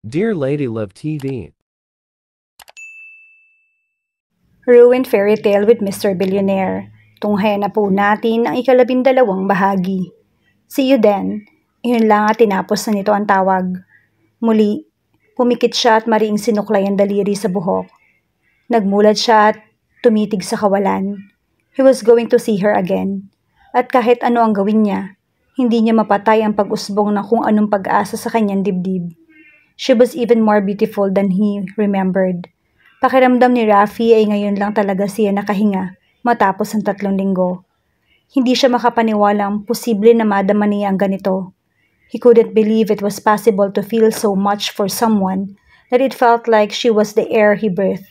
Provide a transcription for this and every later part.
Dear Lady Love TV. Ruined Fairy Tale with Mr. Billionaire. Tunghayan na po natin ang ika-12 bahagi. See you then. Iyon lang at tinapos na nito ang tawag. Muli, pumikit siya at mariing sinuklay ang daliri sa buhok. Nagmulat siya at tumitig sa kawalan. He was going to see her again. At kahit ano ang gawin niya, hindi niya mapatay ang pag-usbong na kung anong pag-asa sa kanyang dibdib. She was even more beautiful than he remembered. Pakiramdam ni Rafi ay ngayon lang talaga siya nakahinga matapos ang 3 linggo. Hindi siya makapaniwalang posible na madama niya ang ganito. He couldn't believe it was possible to feel so much for someone that it felt like she was the air he breathed.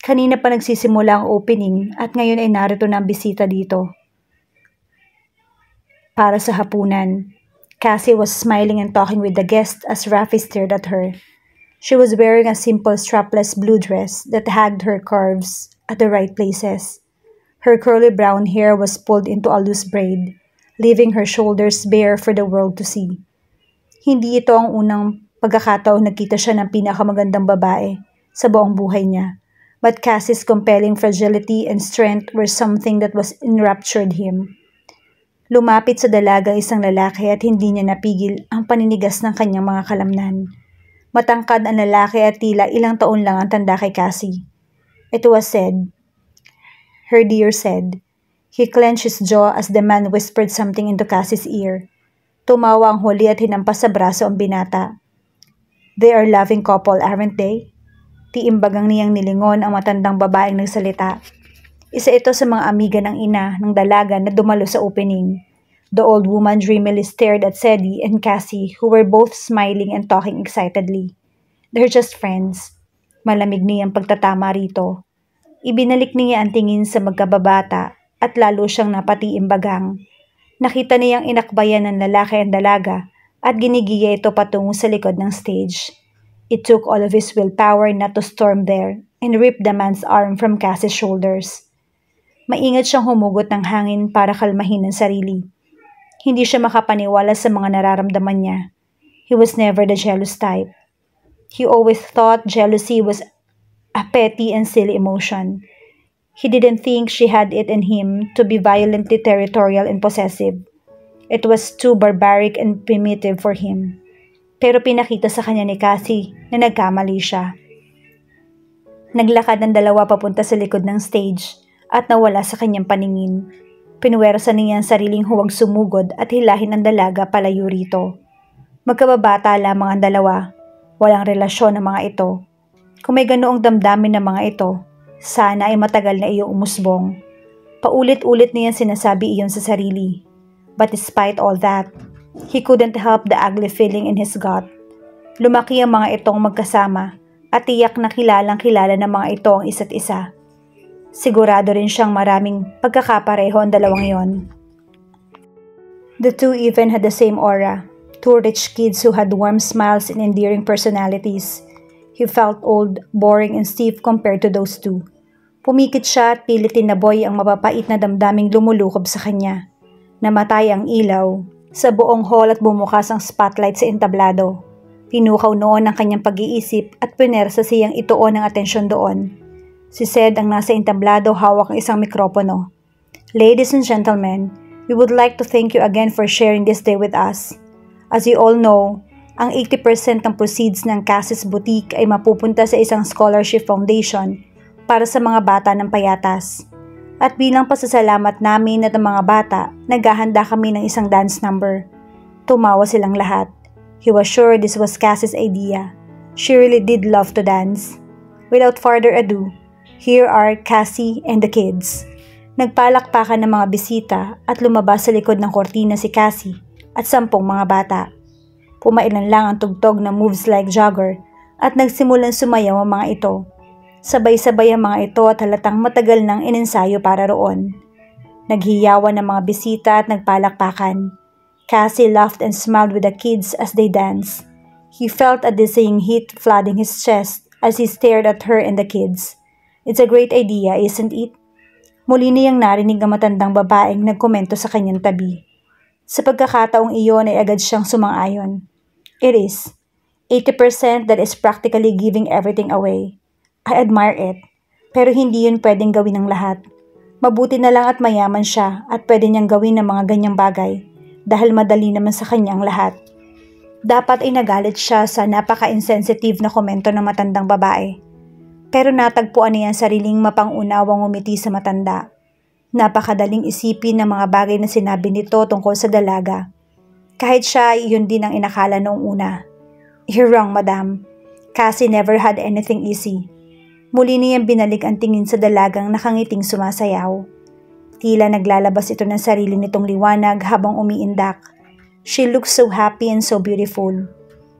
Kanina pa nagsisimula ang opening at ngayon ay narito na ang bisita dito. Para sa hapunan, Cassie was smiling and talking with the guest as Rafi stared at her. She was wearing a simple strapless blue dress that hugged her curves at the right places. Her curly brown hair was pulled into a loose braid, leaving her shoulders bare for the world to see. Hindi ito ang unang pagkakataon nagkita siya ng pinakamagandang babae sa buong buhay niya, but Cassie's compelling fragility and strength were something that was enraptured him. Lumapit sa dalaga isang lalaki at hindi niya napigil ang paninigas ng kanyang mga kalamnan. Matangkad ang lalaki at tila ilang taon lang ang tanda kay Cassie. It was said, her dear said. He clenched his jaw as the man whispered something into Cassie's ear. Tumawa ang huli at hinampas sa braso ang binata. They are a loving couple, aren't they? Tiimbagang niyang nilingon ang matandang babaeng nagsalita. Isa ito sa mga amiga ng ina ng dalaga na dumalo sa opening. The old woman dreamily stared at Sadie and Cassie, who were both smiling and talking excitedly. They're just friends. Malamig niyang pagtatama rito. Ibinalik niya ang tingin sa magkababata at lalo siyang napatiimbagang. Nakita niyang inakbayan ng lalaki ang dalaga at ginigiya ito patungo sa likod ng stage. It took all of his willpower not to storm there and rip the man's arm from Cassie's shoulders. Maingat siyang humugot ng hangin para kalmahin ang sarili. Hindi siya makapaniwala sa mga nararamdaman niya. He was never the jealous type. He always thought jealousy was a petty and silly emotion. He didn't think she had it in him to be violently territorial and possessive. It was too barbaric and primitive for him. Pero pinakita sa kanya ni Cassie na nagkamali siya. Naglakad ang dalawa papunta sa likod ng stage at nawala sa kanyang paningin. Pinuwersa niya ang sariling huwag sumugod at hilahin ang dalaga palayo rito. Magkababata lamang ang dalawa. Walang relasyon ang mga ito. Kung may ganoong damdamin ng mga ito, sana ay matagal na iyong umusbong. Paulit-ulit niyang sinasabi iyon sa sarili. But despite all that, he couldn't help the ugly feeling in his gut. Lumaki ang mga itong magkasama at tiyak na kilalang-kilala ng mga ito ang isa't isa. Sigurado rin siyang maraming pagkakapareho ang dalawang yon. The two even had the same aura. Two rich kids who had warm smiles and endearing personalities. He felt old, boring, and stiff compared to those two. Pumikit siya at pilit tinaboy ang mapapait na damdaming lumulukob sa kanya. Namatay ang ilaw sa buong hall at bumukas ang spotlight sa entablado. Pinukaw noon ang kanyang pag-iisip at pinersa siyang ituon ang atensyon doon. Si Sed ang nasa entablado hawak ng isang mikropono. Ladies and gentlemen, we would like to thank you again for sharing this day with us. As you all know, ang 80% ng proceeds ng Cassie's Boutique ay mapupunta sa isang scholarship foundation para sa mga bata ng payatas. At bilang pasasalamat namin at ang mga bata, naghahanda kami ng isang dance number. Tumawa silang lahat. He was sure this was Cassie's idea. She really did love to dance. Without further ado, here are Cassie and the kids. Nagpalakpakan ng mga bisita at lumabas sa likod ng kortina si Cassie at 10 mga bata. Pumailan lang ang tugtog na moves like jogger at nagsimulan sumayaw ang mga ito. Sabay-sabay ang mga ito at halatang matagal nang inensayo para roon. Naghiyawan ng mga bisita at nagpalakpakan. Cassie laughed and smiled with the kids as they danced. He felt a dizzying heat flooding his chest as he stared at her and the kids. It's a great idea, isn't it? Muli niyang narinig ang matandang babaeng nagkomento sa kanyang tabi. Sa pagkakataong iyon ay agad siyang sumang-ayon. It is. 80% that is practically giving everything away. I admire it. Pero hindi yun pwedeng gawin ng lahat. Mabuti na lang at mayaman siya at pwede niyang gawin ng mga ganyang bagay dahil madali naman sa kanya ang lahat. Dapat ay nagalit siya sa napaka-insensitive na komento ng matandang babae. Pero natagpuan niya ang sariling mapangunawang umiti sa matanda. Napakadaling isipin ng mga bagay na sinabi nito tungkol sa dalaga. Kahit siya, iyon din ang inakala noong una. You're wrong, madam. Cassie never had anything easy. Muli niyang binalik ang tingin sa dalagang nakangiting sumasayaw. Tila naglalabas ito ng sarili nitong liwanag habang umiindak. She looks so happy and so beautiful.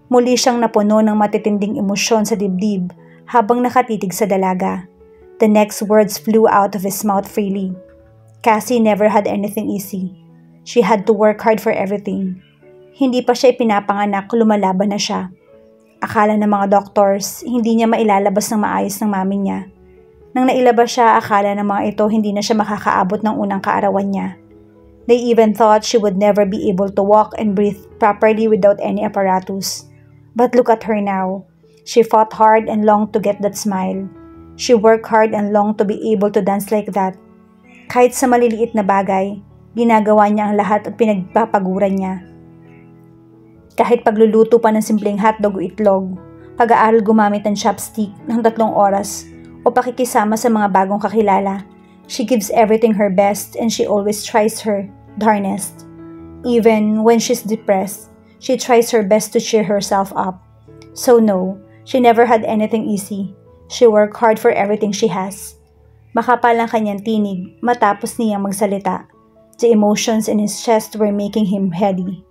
Muli siyang napuno ng matitinding emosyon sa dibdib habang nakatitig sa dalaga. The next words flew out of his mouth freely. Cassie never had anything easy. She had to work hard for everything. Hindi pa siya ipinapanganak, lumalaban na siya. Akala ng mga doctors, hindi niya mailalabas ng maayos ng mami niya. Nang nailabas siya, akala ng mga ito hindi na siya makakaabot ng unang kaarawan niya. They even thought she would never be able to walk and breathe properly without any apparatus. But look at her now. She fought hard and longed to get that smile. She worked hard and longed to be able to dance like that. Kahit sa maliliit na bagay, ginagawa niya ang lahat at pinagpapaguran niya. Kahit pagluluto pa ng simpleng hotdog o itlog, pag-aaral gumamit ng chopstick ng 3 oras, o pakikisama sa mga bagong kakilala, she gives everything her best and she always tries her darnest. Even when she's depressed, she tries her best to cheer herself up. So no, she never had anything easy. She worked hard for everything she has. Makapal ang kanyang tinig matapos niyang magsalita. The emotions in his chest were making him heady.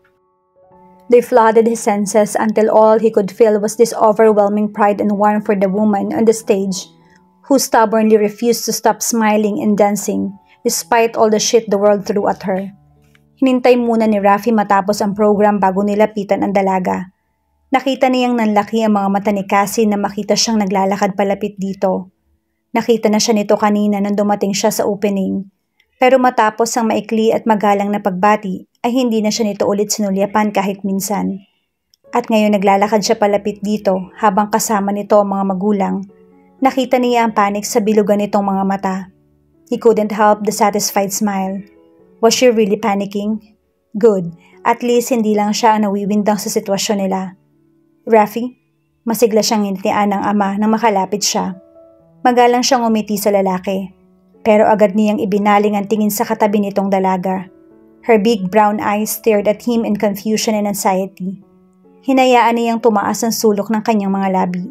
They flooded his senses until all he could feel was this overwhelming pride and warmth for the woman on the stage who stubbornly refused to stop smiling and dancing despite all the shit the world threw at her. Hinintay muna ni Rafi matapos ang program bago nilapitan ang dalaga. Nakita niyang nanlaki ang mga mata ni Cassie na makita siyang naglalakad palapit dito. Nakita na siya nito kanina nang dumating siya sa opening. Pero matapos ang maikli at magalang na pagbati, ay hindi na siya nito ulit sinulyapan kahit minsan. At ngayon naglalakad siya palapit dito habang kasama nito ang mga magulang. Nakita niya ang panik sa bilugan nitong mga mata. He couldn't help the satisfied smile. Was she really panicking? Good, at least hindi lang siya ang nawiwindang sa sitwasyon nila. Rafi, masigla siyang nginitian ng ama nang makalapit siya. Magalang siyang umiti sa lalaki. Pero agad niyang ibinaling ang tingin sa katabi nitong dalaga. Her big brown eyes stared at him in confusion and anxiety. Hinayaan niyang tumaas ang sulok ng kanyang mga labi.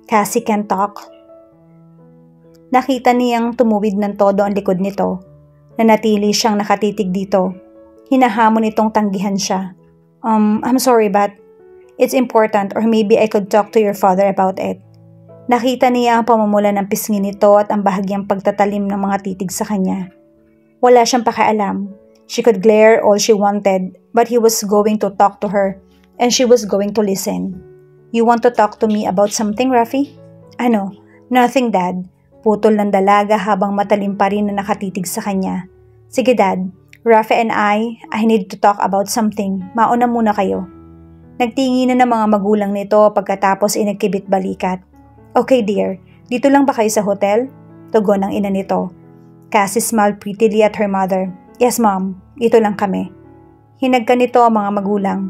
Cassie can't talk. Nakita niyang tumuwid ng todo ang likod nito. Nanatili siyang nakatitig dito. Hinahamon itong tanggihan siya. I'm sorry but it's important or maybe I could talk to your father about it. Nakita niya ang pamumula ng pisngi nito at ang bahagyang pagtatalim ng mga titig sa kanya. Wala siyang pakialam. She could glare all she wanted, but he was going to talk to her, and she was going to listen. You want to talk to me about something, Rafi? Ano? Nothing, Dad. Putol ng dalaga habang matalim pa rin na nakatitig sa kanya. Sige, Dad. Rafi and I need to talk about something. Mauna muna kayo. Nagtingi na ng mga magulang nito pagkatapos inagkibit balikat. Okay, dear. Dito lang ba kayo sa hotel? Tugon ng ina nito. Cassie smiled prettily at her mother. Yes, Mom. Dito lang kami. Hinagka nito ang mga magulang.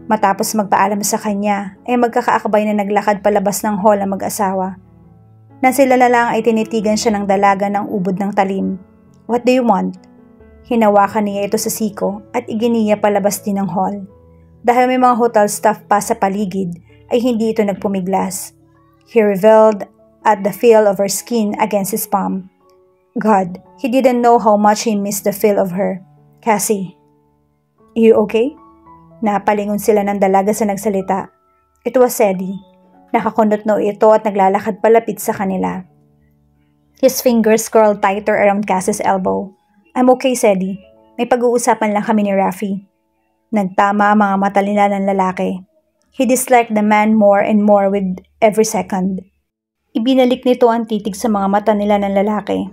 Matapos magpaalam sa kanya, ay magkakaakbay na naglakad palabas ng hall ang mag-asawa. Nang sila na lang ay tinitigan siya ng dalaga ng ubod ng talim. What do you want? Hinawakan niya ito sa siko at iginiya palabas din ng hall. Dahil may mga hotel staff pa sa paligid, ay hindi ito nagpumiglas. He reveled at the feel of her skin against his palm. God, he didn't know how much he missed the feel of her. Cassie, you okay? Napalingon sila ng dalaga sa nagsalita. It was Eddie. Nakakunot-no ito at naglalakad palapit sa kanila. His fingers curled tighter around Cassie's elbow. I'm okay, Eddie. May pag-uusapan lang kami ni Rafi. Nagtama ang mga mata nila ng lalaki. He disliked the man more and more with every second. Ibinalik nito ang titig sa mga mata nila ng lalaki.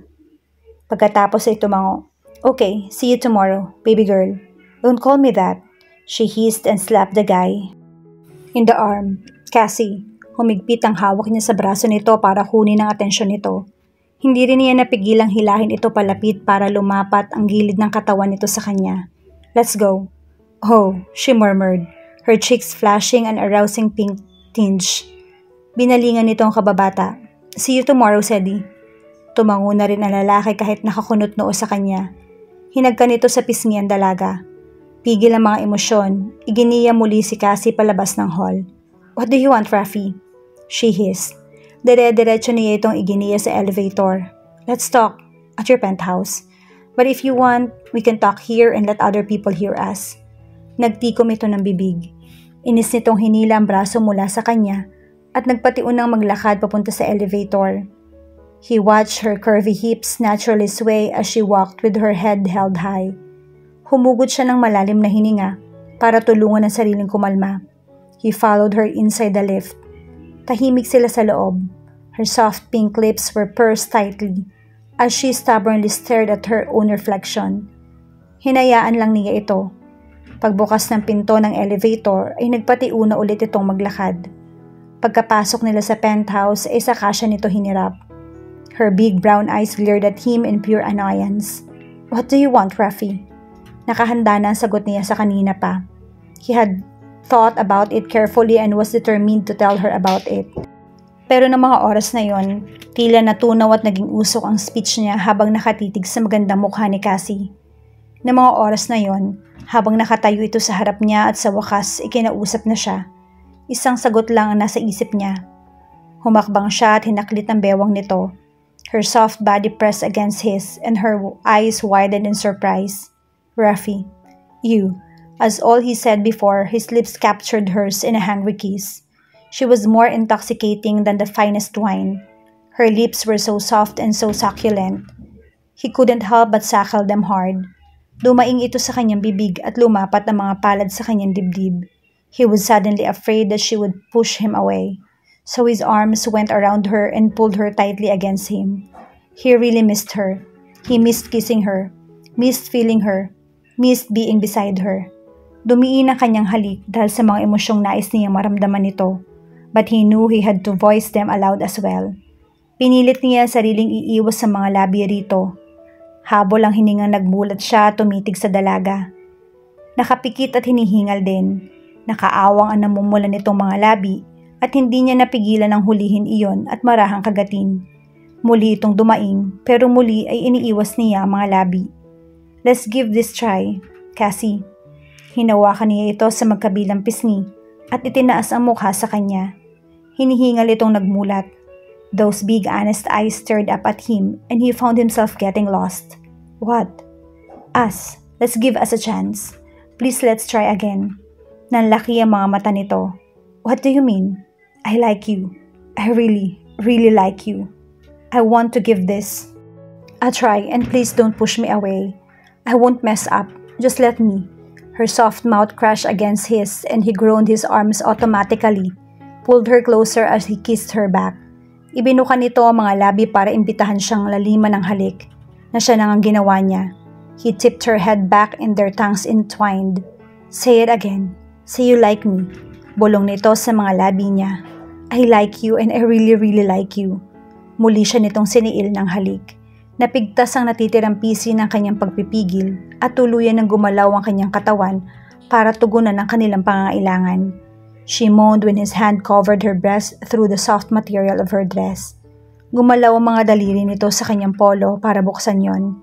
Pagkatapos ay tumango. Okay, see you tomorrow, baby girl. Don't call me that. She hissed and slapped the guy in the arm. Cassie, humigpit ang hawak niya sa braso nito para kunin ang atensyon nito. Hindi rin niya napigilang hilahin ito palapit para lumapat ang gilid ng katawan nito sa kanya. Let's go. Oh, she murmured, her cheeks flashing an arousing pink tinge. Binalingan nito ang kababata. See you tomorrow, Sadie. Tumango na rin ang lalaki kahit nakakunot noo sa kanya. Hinagka nito sa pisngi ang dalaga. Pigil ang mga emosyon, iginiya muli si Cassie palabas ng hall. What do you want, Rafi? She hissed. Dire-diretso niya itong iginiya sa elevator. Let's talk at your penthouse. But if you want, we can talk here and let other people hear us. Nagtikom ito ng bibig. Inis nitong hinila ang braso mula sa kanya at nagpatiunang maglakad papunta sa elevator. He watched her curvy hips naturally sway as she walked with her head held high. Humugod siya ng malalim na hininga para tulungan ang sariling kumalma. He followed her inside the lift. Tahimik sila sa loob. Her soft pink lips were pursed tightly as she stubbornly stared at her own reflection. Hinayaan lang niya ito. Pagbukas ng pinto ng elevator ay nagpatiuna ulit itong maglakad. Pagkapasok nila sa penthouse ay saka siya nito hinirap. Her big brown eyes glared at him in pure annoyance. What do you want, Rafi? Nakahanda na ang sagot niya sa kanina pa. He had thought about it carefully and was determined to tell her about it. Pero ng mga oras na yon, tila natunaw at naging usok ang speech niya habang nakatitig sa magandang mukha ni Cassie. Ng mga oras na yon, habang nakatayo ito sa harap niya at sa wakas ikinausap na siya, isang sagot lang ang nasa isip niya. Humakbang siya at hinaklit ang bewang nito. Her soft body pressed against his and her eyes widened in surprise. Rafi, you. As all he said before, his lips captured hers in a hungry kiss. She was more intoxicating than the finest wine. Her lips were so soft and so succulent. He couldn't help but suckle them hard. Dumaing ito sa kanyang bibig at lumapat ang mga palad sa kanyang dibdib. He was suddenly afraid that she would push him away. So his arms went around her and pulled her tightly against him. He really missed her. He missed kissing her, missed feeling her, missed being beside her. Dumiin ang kanyang halik dahil sa mga emosyong nais niyang maramdaman nito, but he knew he had to voice them aloud as well. Pinilit niya ang sariling iiwas sa mga labi rito. Habol ang hiningang nagmulat siya tumitig sa dalaga. Nakapikit at hinihingal din. Nakaawang ang namumula nitong mga labi at hindi niya napigilan ang hulihin iyon at marahang kagatin. Muli itong dumaing pero muli ay iniiwas niya ang mga labi. Let's give this try, Cassie. Hinawakan niya ito sa magkabilang pisngi at itinaas ang mukha sa kanya. Hinihingal itong nagmulat. Those big honest eyes stared up at him and he found himself getting lost. What? Us. Let's give us a chance. Please let's try again. Nanlaki ang mga mata nito. What do you mean? I like you. I really, really like you. I want to give this a try and please don't push me away. I won't mess up. Just let me. Her soft mouth crashed against his and he groaned his arms automatically, pulled her closer as he kissed her back. Ibinukan nito ang mga labi para imbitahan siyang laliman ng halik, na siya nang ang ginawa niya. He tipped her head back and their tongues entwined. Say it again. Say you like me. Bulong nito sa mga labi niya. I like you and I really, really like you. Muli siya nitong siniil ng halik. Napigtas ang natitirang pisi ng kanyang pagpipigil at tuluyan ng gumalaw ang kanyang katawan para tugunan ang kanilang pangangailangan. She moaned when his hand covered her breast through the soft material of her dress. Gumalaw ang mga daliri nito sa kanyang polo para buksan yon.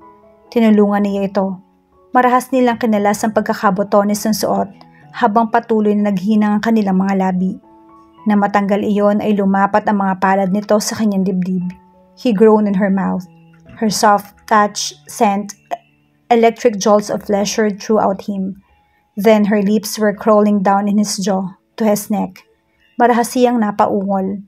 Tinulungan niya ito. Marahas nilang kinalas ang pagkakabotones ng suot habang patuloy na naghinang ang kanilang mga labi. Na matanggal iyon ay lumapat ang mga palad nito sa kanyang dibdib. He groaned in her mouth. Her soft touch sent electric jolts of pleasure throughout him. Then her lips were crawling down in his jaw to his neck. Marahas siyang napaungol.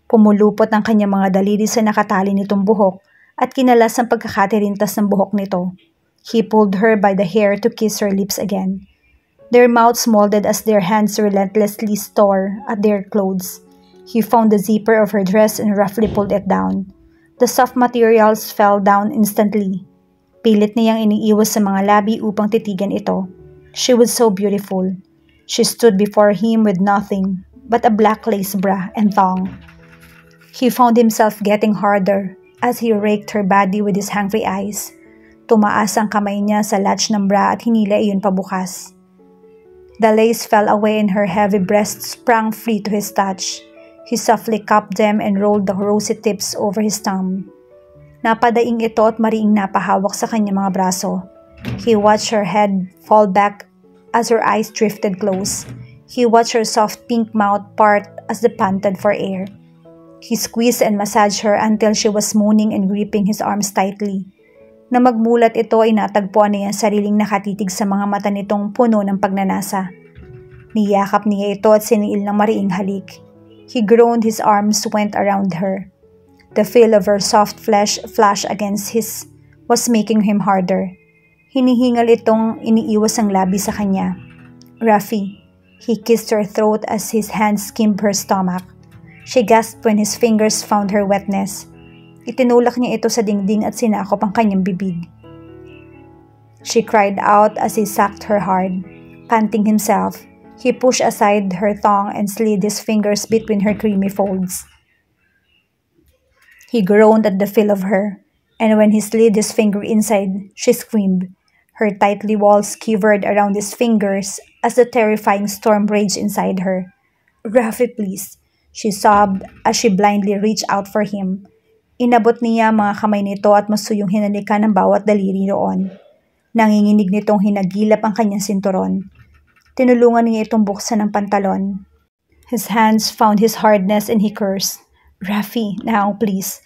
Pumulupot ang kanyang mga daliri sa nakatali nitong buhok at kinalas ang pagkakatirintas ng buhok nito. He pulled her by the hair to kiss her lips again. Their mouths molded as their hands relentlessly tore at their clothes. He found the zipper of her dress and roughly pulled it down. The soft materials fell down instantly. Pilit niyang iniiwas sa mga labi upang titigan ito. She was so beautiful. She stood before him with nothing but a black lace bra and thong. He found himself getting harder as he raked her body with his hungry eyes. Tumaas ang kamay niya sa latch ng bra at hinila iyon pabukas. The lace fell away and her heavy breasts sprang free to his touch. He softly cupped them and rolled the rosy tips over his thumb. Napadaing ito at mariing napahawak sa kanyang mga braso. He watched her head fall back as her eyes drifted close. He watched her soft pink mouth part as they panted for air. He squeezed and massaged her until she was mooning and gripping his arms tightly. Na magmulat ito ay natagpuan niya ang sariling nakatitig sa mga mata nitong puno ng pagnanasa. Niyakap niya ito at siniil ng mariing halik. He groaned, his arms went around her. The feel of her soft flesh flashed against his was making him harder. Hinihingal itong iniiwas ang labi sa kanya. Rafi, he kissed her throat as his hands skimmed her stomach. She gasped when his fingers found her wetness. Itinulak niya ito sa dingding at sinakop ang kanyang bibig. She cried out as he sucked her hard. Panting himself, he pushed aside her thong and slid his fingers between her creamy folds. He groaned at the feel of her, and when he slid his finger inside, she screamed. Her tightly walls quivered around his fingers as the terrifying storm raged inside her. "Rafi, please," she sobbed as she blindly reached out for him. Inabot niya mga kamay nito at masuyong hinalikan ng bawat daliri roon. Nanginginig nitong hinagilap ang kanyang sinturon. Tinulungan niya itong buksan ng pantalon. His hands found his hardness and he cursed. "Rafi, now please."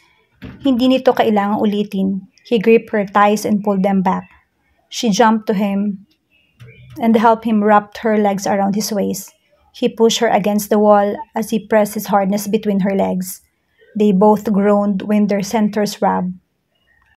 Hindi nito kailangang ulitin. He gripped her thighs and pulled them back. She jumped to him and helped him wrap her legs around his waist. He pushed her against the wall as he pressed his hardness between her legs. They both groaned when their centers rubbed.